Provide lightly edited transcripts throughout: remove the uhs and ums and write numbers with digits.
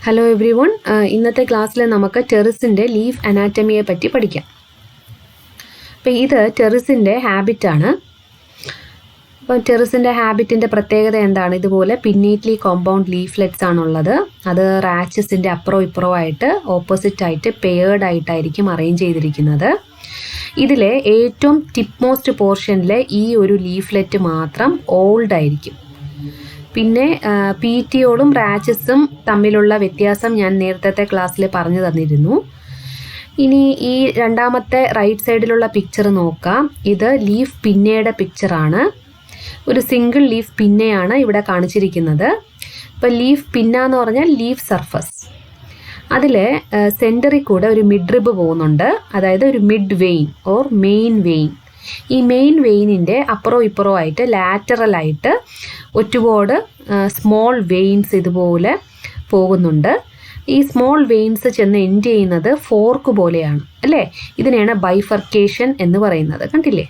Hello every one, ഇന്നത്തെ ക്ലാസ്സിൽ നമുക്ക് ടെറിസിൻ്റെ ലീഫ് അനാറ്റമിയെ പറ്റി പഠിക്കാം. അപ്പോൾ ഇത് ടെറിസിൻ്റെ ഹാബിറ്റാണ്. അപ്പോൾ ടെറിസിൻ്റെ ഹാബിറ്റിൻ്റെ പ്രത്യേകത എന്താണ്? ഇതുപോലെ പിന്നീറ്റ്ലി കോമ്പൗണ്ട് ലീഫ്ലെറ്റ്സ് ആണുള്ളത്. അത് റാച്ചസിൻ്റെ അപ്പുറവും ഇപ്പുറവും ആയിട്ട് ഓപ്പോസിറ്റായിട്ട് പെയർഡ് ആയിട്ടായിരിക്കും അറേഞ്ച് ചെയ്തിരിക്കുന്നത്. ഇതിലെ ഏറ്റവും ടിപ്പ് മോസ്റ്റ് പോർഷനിലെ ഈ ഒരു ലീഫ്ലെറ്റ് മാത്രം ഓൾഡ് ആയിരിക്കും. പിന്നെ പീറ്റിയോളും റാച്ചസും തമ്മിലുള്ള വ്യത്യാസം ഞാൻ നേരത്തെ ക്ലാസ്സിൽ പറഞ്ഞു തന്നിരുന്നു. ഇനി ഈ രണ്ടാമത്തെ റൈറ്റ് സൈഡിലുള്ള പിക്ചർ നോക്കാം. ഇത് ലീഫ് പിന്നയുടെ പിക്ചറാണ്. ഒരു സിംഗിൾ ലീഫ് പിന്നയാണ് ഇവിടെ കാണിച്ചിരിക്കുന്നത്. ഇപ്പോൾ ലീഫ് പിന്ന എന്ന് പറഞ്ഞാൽ ലീഫ് സർഫസ്. അതിൽ സെൻറ്ററിൽ കൂടെ ഒരു മിഡ് റിബ് പോകുന്നുണ്ട്, അതായത് ഒരു mid vein or main vein. ഈ മെയിൻ വെയിനിൻ്റെ അപ്പുറവും ഇപ്പുറവും ആയിട്ട് ലാറ്ററലായിട്ട് ഒരുപാട് സ്മോൾ വെയിൻസ് ഇതുപോലെ പോകുന്നുണ്ട്. ഈ സ്മോൾ വെയിൻസ് ചെന്ന് എൻഡ് ചെയ്യുന്നത് ഫോർക്ക് പോലെയാണ്, അല്ലേ? ഇതിനെയാണ് ബൈഫർക്കേഷൻ എന്ന് പറയുന്നത്. കണ്ടില്ലേ?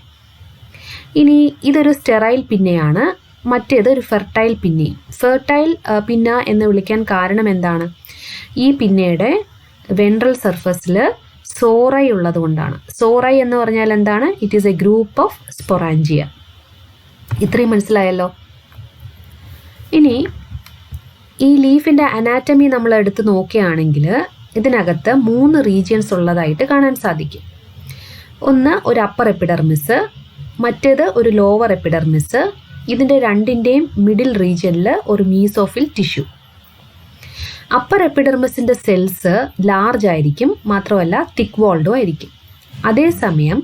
ഇനി ഇതൊരു സ്റ്റെറൈൽ പിന്നയാണ്, മറ്റേത് ഒരു ഫെർട്ടൈൽ പിന്നെയും. ഫെർട്ടൈൽ പിന്ന എന്ന് വിളിക്കാൻ കാരണം എന്താണ്? ഈ പിന്നയുടെ വെൻട്രൽ സർഫസിൽ സോറൈ ഉള്ളത് കൊണ്ടാണ്. സോറൈ എന്ന് പറഞ്ഞാൽ എന്താണ്? It is A group of sporangia. ഇത്രയും മനസ്സിലായല്ലോ. ഇനി ഈ ലീഫിൻ്റെ അനാറ്റമി നമ്മൾ എടുത്ത് നോക്കുകയാണെങ്കിൽ ഇതിനകത്ത് 3 റീജിയൻസ് ഉള്ളതായിട്ട് കാണാൻ സാധിക്കും. ഒന്ന് ഒരു അപ്പർ എപ്പിഡെർമിസ്, മറ്റേത് ഒരു ലോവർ എപ്പിഡെർമിസ്. ഇതിൻ്റെ രണ്ടിൻ്റെയും മിഡിൽ റീജിയനിൽ ഒരു മീസോഫിൽ ടിഷ്യൂ. അപ്പർ എപ്പിഡെർമിസിൻ്റെ സെൽസ് ലാർജ് ആയിരിക്കും, മാത്രമല്ല തിക്ക് വാൾഡും ആയിരിക്കും. അതേസമയം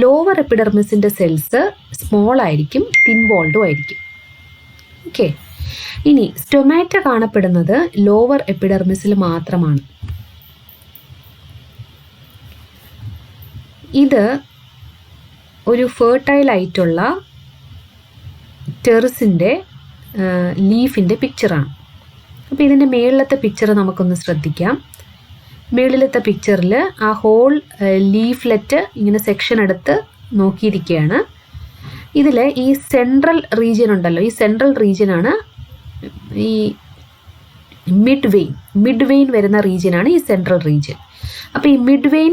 ലോവർ എപ്പിഡെർമിസിൻ്റെ സെൽസ് സ്മോൾ ആയിരിക്കും, തിൻ വാൾഡും ആയിരിക്കും. ഓക്കെ. ഇനി സ്റ്റൊമാറ്റ കാണപ്പെടുന്നത് ലോവർ എപ്പിഡെർമിസിൽ മാത്രമാണ്. ഇത് ഒരു ഫെർട്ടൈൽ ആയിട്ടുള്ള ടെറിസിൻ്റെ ലീഫിൻ്റെ പിക്ചറാണ്. അപ്പോൾ ഇതിൻ്റെ മേളിലത്തെ പിക്ചർ നമുക്കൊന്ന് ശ്രദ്ധിക്കാം. മേളിലത്തെ പിക്ചറിൽ ആ ഹോൾ ലീഫ്ലെറ്റ് ഇങ്ങനെ സെക്ഷൻ എടുത്ത് നോക്കിയിരിക്കുകയാണ്. ഇതിൽ ഈ സെൻട്രൽ റീജിയൻ ഉണ്ടല്ലോ, ഈ സെൻട്രൽ റീജിയനാണ് ഈ മിഡ് വെയിൻ വരുന്ന റീജിയനാണ് ഈ സെൻട്രൽ റീജിയൻ. അപ്പോൾ ഈ മിഡ് വെയിൻ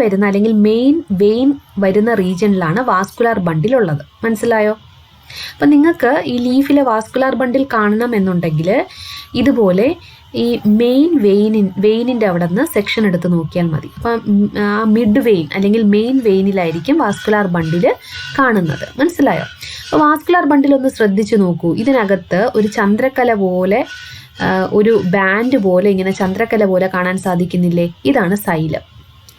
വരുന്ന അല്ലെങ്കിൽ മെയിൻ വെയിൻ വരുന്ന റീജിയനിലാണ് വാസ്കുലാർ ബണ്ടിൽ ഉള്ളത്. മനസ്സിലായോ? അപ്പം നിങ്ങൾക്ക് ഈ ലീഫിലെ വാസ്കുലാർ ബണ്ടിൽ കാണണം എന്നുണ്ടെങ്കിൽ ഇതുപോലെ ഈ മെയിൻ വെയിനിൻ്റെ അവിടെ നിന്ന് സെക്ഷൻ എടുത്ത് നോക്കിയാൽ മതി. അപ്പം ആ മിഡ് വെയിൻ അല്ലെങ്കിൽ മെയിൻ വെയിനിലായിരിക്കും വാസ്കുലാർ ബണ്ടിൽ കാണുന്നത്. മനസ്സിലായോ? അപ്പോൾ വാസ്കുലാർ ബണ്ടിൽ ഒന്ന് ശ്രദ്ധിച്ചു നോക്കൂ. ഇതിനകത്ത് ഒരു ചന്ദ്രക്കല പോലെ, ഒരു ബാൻഡ് പോലെ, ഇങ്ങനെ ചന്ദ്രക്കല പോലെ കാണാൻ സാധിക്കുന്നില്ലേ? ഇതാണ് സൈലം.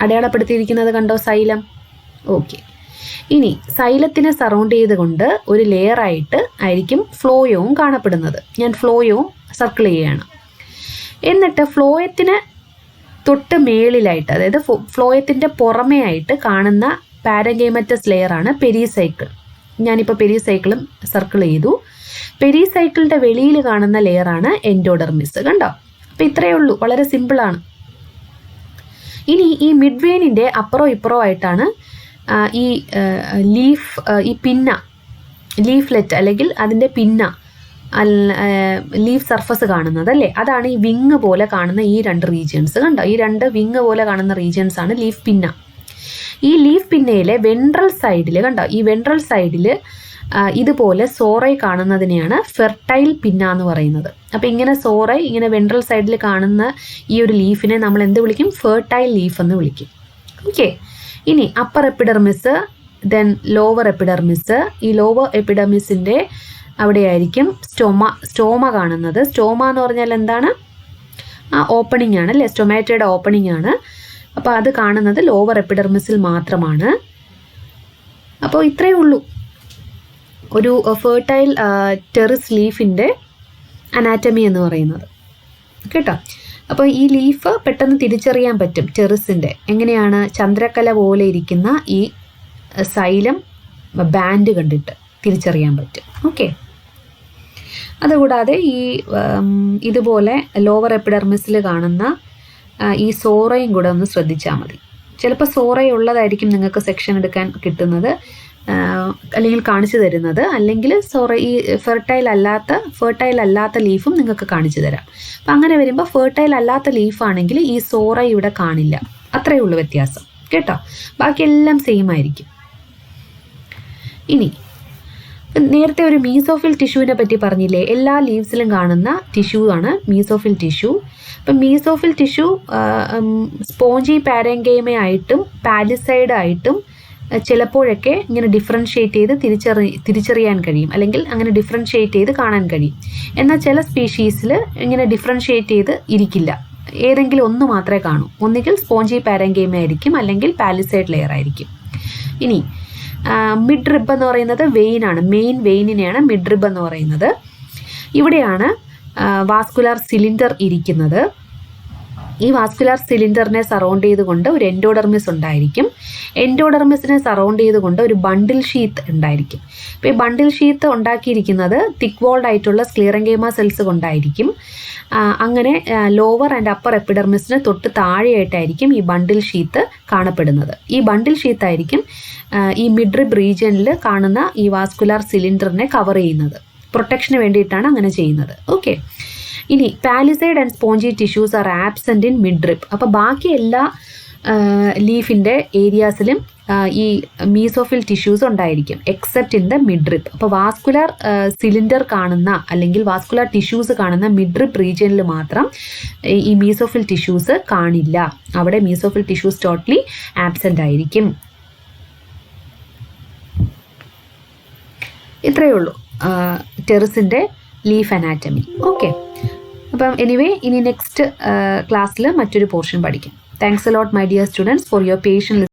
അടയാളപ്പെടുത്തിയിരിക്കുന്നത് കണ്ടോ? സൈലം. ഓക്കെ. ഇനി സൈലത്തിനെ സറൗണ്ട് ചെയ്തുകൊണ്ട് ഒരു ലെയറായിട്ട് ആയിരിക്കും ഫ്ലോയവും കാണപ്പെടുന്നത്. ഞാൻ ഫ്ലോയവും സർക്കിൾ ചെയ്യുകയാണ്. എന്നിട്ട് ഫ്ലോയത്തിന് തൊട്ട് മേളിലായിട്ട്, അതായത് ഫ്ലോയത്തിൻ്റെ പുറമേ ആയിട്ട് കാണുന്ന പാരഗൈമറ്റസ് ലെയറാണ് പെരിസൈക്കിൾ. ഞാനിപ്പോൾ പെരിസൈക്കിളും സർക്കിൾ ചെയ്തു. പെരിസൈക്കിളിൻ്റെ വെളിയിൽ കാണുന്ന ലെയറാണ് എൻഡോഡെർമിസ്. കണ്ടോ? അപ്പോൾ ഇത്രയേ ഉള്ളൂ, വളരെ സിമ്പിളാണ്. ഇനി ഈ മിഡ് വെയിനിൻ്റെ അപ്പുറവും ഇപ്പുറവും ആയിട്ടാണ് ഈ ലീഫ്ലെറ്റ് അല്ലെങ്കിൽ അതിൻ്റെ പിന്ന ലീഫ് സർഫസ് കാണുന്നത്, അല്ലേ? അതാണ് ഈ വിങ് പോലെ കാണുന്ന ഈ 2 റീജിയൻസ്. കണ്ടോ? ഈ 2 വിങ് പോലെ കാണുന്ന റീജിയൻസ് ആണ് ലീഫ് പിന്ന. ഈ ലീഫ് പിന്നയിലെ വെൻട്രൽ സൈഡിൽ കണ്ടോ, ഈ വെൻട്രൽ സൈഡിൽ ഇതുപോലെ സോറൈ കാണുന്നതിനെയാണ് ഫെർട്ടൈൽ പിന്ന എന്ന് പറയുന്നത്. അപ്പോൾ ഇങ്ങനെ സോറൈ ഇങ്ങനെ വെൻട്രൽ സൈഡിൽ കാണുന്ന ഈ ഒരു ലീഫിനെ നമ്മൾ എന്ത് വിളിക്കും? ഫെർട്ടൈൽ ലീഫ് എന്ന് വിളിക്കും. ഓക്കെ. ഇനി upper epidermis, then lower epidermis. ഈ ലോവർ എപ്പിഡെർമിസിൻ്റെ അവിടെയായിരിക്കും സ്റ്റോമ കാണുന്നത്. സ്റ്റോമ എന്ന് പറഞ്ഞാൽ എന്താണ്? ആ ഓപ്പണിംഗ് ആണ്, അല്ലേ? സ്റ്റൊമാറ്റയുടെ ഓപ്പണിംഗ് ആണ്. അപ്പോൾ അത് കാണുന്നത് ലോവർ എപ്പിഡെർമിസിൽ മാത്രമാണ്. അപ്പോൾ ഇത്രയേ ഉള്ളൂ ഒരു ഫെർട്ടൈൽ ടെറിസ് ലീഫിൻ്റെ അനാറ്റമി എന്ന് പറയുന്നത്. കേട്ടോ? അപ്പോൾ ഈ ലീഫ് പെട്ടെന്ന് തിരിച്ചറിയാൻ പറ്റും ടെറിസിൻ്റെ. എങ്ങനെയാണ്? ചന്ദ്രക്കല പോലെ ഇരിക്കുന്ന ഈ സൈലം ബാൻഡ് കണ്ടിട്ട് തിരിച്ചറിയാൻ പറ്റും. ഓക്കെ. അതുകൂടാതെ ഈ ഇതുപോലെ ലോവർ എപ്പിഡെർമിസിൽ കാണുന്ന ഈ സോറയും കൂടെ ഒന്ന് ശ്രദ്ധിച്ചാൽ മതി. ചിലപ്പോൾ സോറ ഉള്ളതായിരിക്കും നിങ്ങൾക്ക് സെക്ഷൻ എടുക്കാൻ കിട്ടുന്നത്. അല്ലെങ്കിൽ കാണിച്ചു തരുന്നത്, അല്ലെങ്കിൽ ഈ ഫെർട്ടൈൽ അല്ലാത്ത ലീഫും നിങ്ങൾക്ക് കാണിച്ചു തരാം. അപ്പം അങ്ങനെ വരുമ്പോൾ ഫെർട്ടൈൽ അല്ലാത്ത ലീഫാണെങ്കിൽ ഈ സോറ ഇവിടെ കാണില്ല. അത്രയേ ഉള്ളൂ വ്യത്യാസം കേട്ടോ. ബാക്കിയെല്ലാം സെയിം ആയിരിക്കും. ഇനി നേരത്തെ ഒരു മീസോഫിൽ ടിഷ്യൂവിനെ പറ്റി പറഞ്ഞില്ലേ, എല്ലാ ലീവ്സിലും കാണുന്ന ടിഷ്യൂ ആണ് മീസോഫിൽ ടിഷ്യൂ. അപ്പം മീസോഫിൽ ടിഷ്യൂ സ്പോഞ്ചി പാരങ്കൈമ ആയിട്ടും പാലിസൈഡ് ആയിട്ടും ചിലപ്പോഴൊക്കെ ഇങ്ങനെ ഡിഫറൻഷ്യേറ്റ് ചെയ്ത് തിരിച്ചറിയാൻ കഴിയും, അല്ലെങ്കിൽ അങ്ങനെ ഡിഫറൻഷ്യേറ്റ് ചെയ്ത് കാണാൻ കഴിയും. എന്നാൽ ചില സ്പീഷീസിൽ ഇങ്ങനെ ഡിഫറൻഷ്യേറ്റ് ചെയ്ത് ഇരിക്കില്ല, ഏതെങ്കിലും ഒന്ന് മാത്രമേ കാണൂ. ഒന്നുകിൽ സ്പോഞ്ചി പാരങ്കൈമ ആയിരിക്കും, അല്ലെങ്കിൽ പാലിസൈഡ് ലെയർ ആയിരിക്കും. ഇനി മിഡ് റിബ് എന്ന് പറയുന്നത് വെയിനാണ്, മെയിൻ വെയിനിനെയാണ് മിഡ് റിബ് എന്ന് പറയുന്നത്. ഇവിടെയാണ് വാസ്കുലാർ സിലിണ്ടർ ഇരിക്കുന്നത്. ഈ വാസ്കുലാർ സിലിണ്ടറിനെ സറൗണ്ട് ചെയ്തുകൊണ്ട് ഒരു എൻഡോഡെർമിസ് ഉണ്ടായിരിക്കും. എൻഡോഡെർമിസിനെ സറൗണ്ട് ചെയ്തുകൊണ്ട് ഒരു ബണ്ടിൽ ഷീത്ത് ഉണ്ടായിരിക്കും. അപ്പോൾ ഈ ബണ്ടിൽ ഷീത്ത് ഉണ്ടാക്കിയിരിക്കുന്നത് തിക്ക് വോൾഡ് ആയിട്ടുള്ള സ്ക്ലീറൻകൈമ സെൽസ് കൊണ്ടായിരിക്കും. അങ്ങനെ ലോവർ ആൻഡ് അപ്പർ എപ്പിഡെർമിസിന് തൊട്ട് താഴെയായിട്ടായിരിക്കും ഈ ബണ്ടിൽ ഷീത്ത് കാണപ്പെടുന്നത്. ഈ ബണ്ടിൽ ഷീത്തായിരിക്കും ഈ മിഡ്രിബ് റീജിയനിൽ കാണുന്ന ഈ വാസ്കുലാർ സിലിണ്ടറിനെ കവർ ചെയ്യുന്നത്. പ്രൊട്ടക്ഷന് വേണ്ടിയിട്ടാണ് അങ്ങനെ ചെയ്യുന്നത്. ഓക്കെ. ഇനി palisade and spongy tissues R absent in midrib. അപ്പോൾ ബാക്കി എല്ലാ ലീഫിൻ്റെ ഏരിയാസിലും ഈ മീസോഫിൽ ടിഷ്യൂസ് ഉണ്ടായിരിക്കും, എക്സെപ്റ്റ് ഇൻ ദ മിഡ്രിബ്. അപ്പോൾ വാസ്കുലാർ സിലിണ്ടർ കാണുന്ന അല്ലെങ്കിൽ വാസ്കുലാർ ടിഷ്യൂസ് കാണുന്ന മിഡ്രിബ് റീജിയനിൽ മാത്രം ഈ മീസോഫിൽ ടിഷ്യൂസ് കാണില്ല. അവിടെ മീസോഫിൽ ടിഷ്യൂസ് ടോട്ടലി ആബ്സെൻ്റ് ആയിരിക്കും. ഇത്രയേ ഉള്ളൂ ടെറിസിൻ്റെ ലീഫ് അനാറ്റമി. ഓക്കെ. അപ്പം എനിവേ ഇനി നെക്സ്റ്റ് ക്ലാസ്സിൽ മറ്റൊരു പോർഷൻ പഠിക്കാം. Thanks a lot my dear students for your patients.